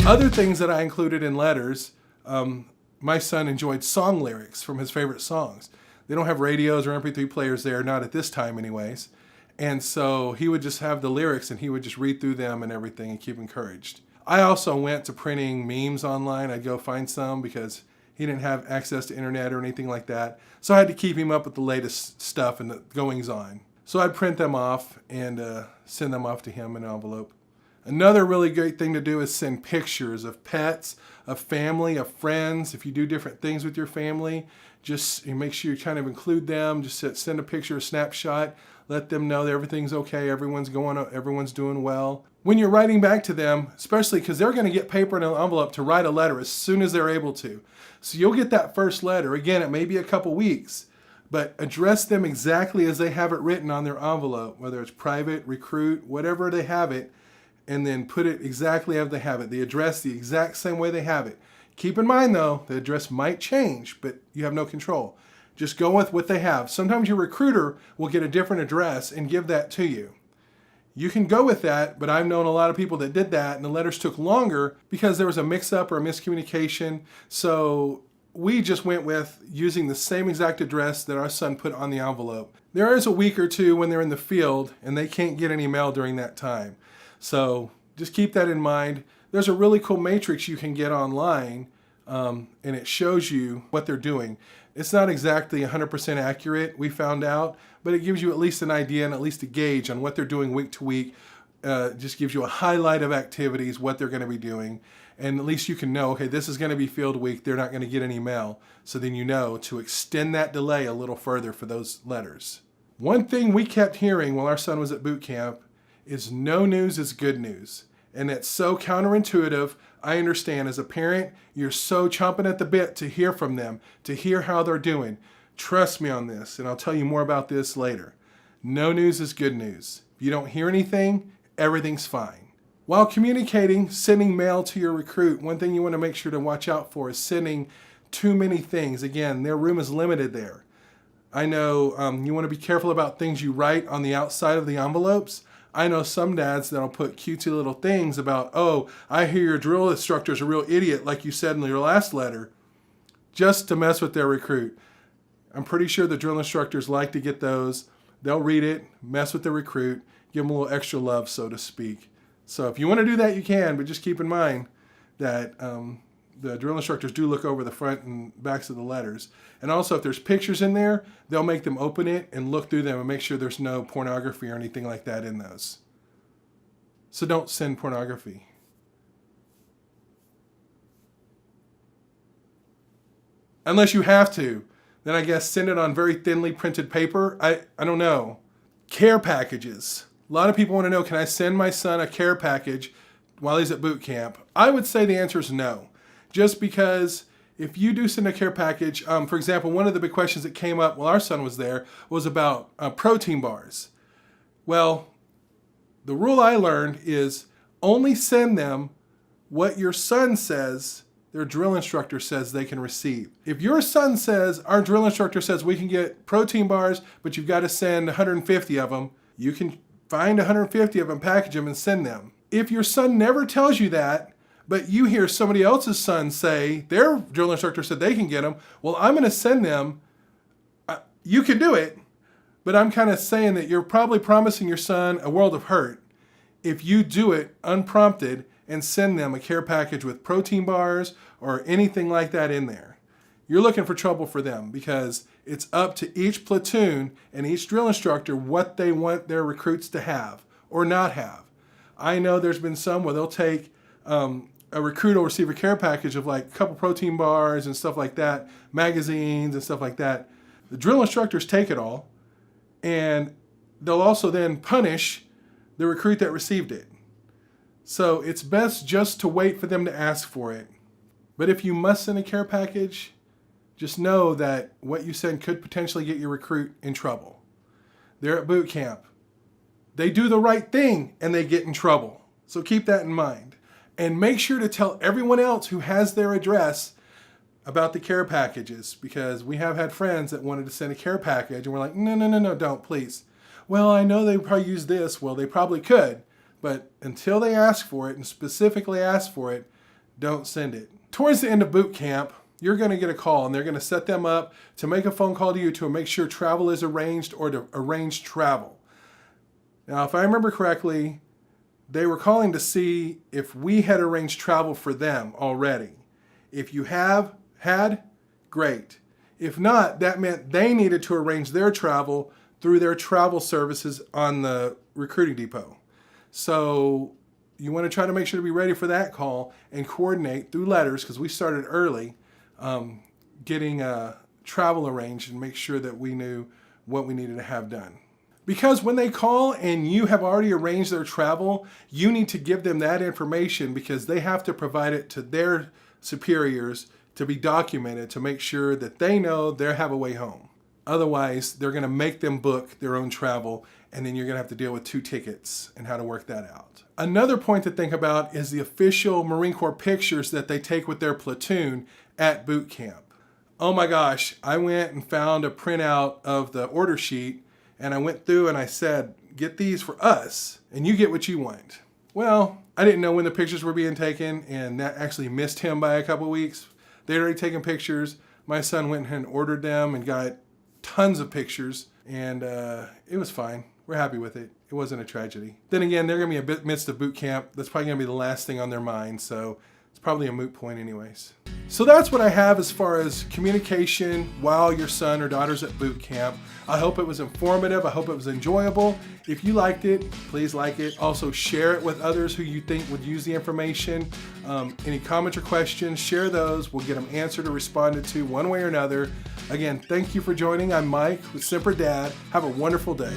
Other things that I included in letters, my son enjoyed song lyrics from his favorite songs. They don't have radios or MP3 players there, not at this time anyways. And so he would just have the lyrics and he would just read through them and everything and keep encouraged. I also went to printing memes online. I'd go find some because he didn't have access to internet or anything like that. So I had to keep him up with the latest stuff and the goings on. So I'd print them off and send them off to him in an envelope. Another really great thing to do is send pictures of pets, of family, of friends. If you do different things with your family, just make sure you kind of include them. Just send a picture, a snapshot. Let them know that everything's okay, everyone's doing well. When you're writing back to them, especially because they're going to get paper and an envelope to write a letter as soon as they're able to. So you'll get that first letter. Again, it may be a couple weeks, but address them exactly as they have it written on their envelope, whether it's private, recruit, whatever they have it, and then put it exactly as they have it. The address the exact same way they have it. Keep in mind though, the address might change, but you have no control. Just go with what they have. Sometimes your recruiter will get a different address and give that to you. You can go with that, but I've known a lot of people that did that and the letters took longer because there was a mix-up or a miscommunication. So we just went with using the same exact address that our son put on the envelope. There is a week or two when they're in the field and they can't get any mail during that time. So just keep that in mind. There's a really cool matrix you can get online and it shows you what they're doing. It's not exactly 100% accurate, we found out, but it gives you at least an idea and at least a gauge on what they're doing week to week. Just gives you a highlight of activities, what they're going to be doing, and at least you can know, okay, this is going to be field week, they're not going to get any mail. So then you know to extend that delay a little further for those letters. One thing we kept hearing while our son was at boot camp is no news is good news. And it's so counterintuitive. I understand as a parent, you're so chomping at the bit to hear from them, to hear how they're doing. Trust me on this, and I'll tell you more about this later. No news is good news. If you don't hear anything, everything's fine. While communicating, sending mail to your recruit, one thing you want to make sure to watch out for is sending too many things. Again, their room is limited there. I know you want to be careful about things you write on the outside of the envelopes. I know some dads that'll put cutesy little things about, oh, I hear your drill instructor's a real idiot, like you said in your last letter, just to mess with their recruit. I'm pretty sure the drill instructors like to get those. They'll read it, mess with the recruit, give them a little extra love, so to speak. So if you want to do that, you can, but just keep in mind that the drill instructors do look over the front and backs of the letters. And also, if there's pictures in there, they'll make them open it and look through them and make sure there's no pornography or anything like that in those. So don't send pornography. Unless you have to. Then I guess send it on very thinly printed paper. I don't know. Care packages. A lot of people want to know, can I send my son a care package while he's at boot camp? I would say the answer is no. Just because if you do send a care package, for example, one of the big questions that came up while our son was there was about protein bars. Well, the rule I learned is only send them what your son says their drill instructor says they can receive. If your son says, our drill instructor says we can get protein bars, but you've got to send 150 of them, you can find 150 of them, package them, and send them. If your son never tells you that, but you hear somebody else's son say, their drill instructor said they can get them, well, I'm going to send them. You can do it, but I'm kind of saying that you're probably promising your son a world of hurt if you do it unprompted and send them a care package with protein bars or anything like that in there. You're looking for trouble for them because it's up to each platoon and each drill instructor what they want their recruits to have or not have. I know there's been some where they'll take a recruit will receive a care package of like a couple protein bars and stuff like that, magazines and stuff like that. The drill instructors take it all, and they'll also then punish the recruit that received it. So it's best just to wait for them to ask for it. But if you must send a care package, just know that what you send could potentially get your recruit in trouble. They're at boot camp. They do the right thing and they get in trouble. So keep that in mind. And make sure to tell everyone else who has their address about the care packages, because we have had friends that wanted to send a care package and we're like, no, don't, please. Well, I know they probably use this. Well, they probably could, but until they ask for it and specifically ask for it, don't send it. Towards the end of boot camp, you're going to get a call, and they're going to set them up to make a phone call to you to make sure travel is arranged or to arrange travel. Now, if I remember correctly, they were calling to see if we had arranged travel for them already. If you had, great. If not, that meant they needed to arrange their travel through their travel services on the recruiting depot. So you want to try to make sure to be ready for that call and coordinate through letters, because we started early, getting travel arranged and make sure that we knew what we needed to have done. Because when they call and you have already arranged their travel, you need to give them that information, because they have to provide it to their superiors to be documented to make sure that they know they have a way home. Otherwise, they're going to make them book their own travel, and then you're going to have to deal with 2 tickets and how to work that out. Another point to think about is the official Marine Corps pictures that they take with their platoon at boot camp. Oh my gosh, I went and found a printout of the order sheet, and I went through and I said, get these for us, and you get what you want. Well, I didn't know when the pictures were being taken, and that actually missed him by a couple weeks. They'd already taken pictures. My son went and ordered them and got tons of pictures, and it was fine. We're happy with it. It wasn't a tragedy. Then again, they're going to be in the midst of boot camp. That's probably going to be the last thing on their mind, so it's probably a moot point anyways. So that's what I have as far as communication while your son or daughter's at boot camp. I hope it was informative. I hope it was enjoyable. If you liked it, please like it. Also share it with others who you think would use the information. Any comments or questions, share those. We'll get them answered or responded to one way or another. Again, thank you for joining. I'm Mike with Semper Dad. Have a wonderful day.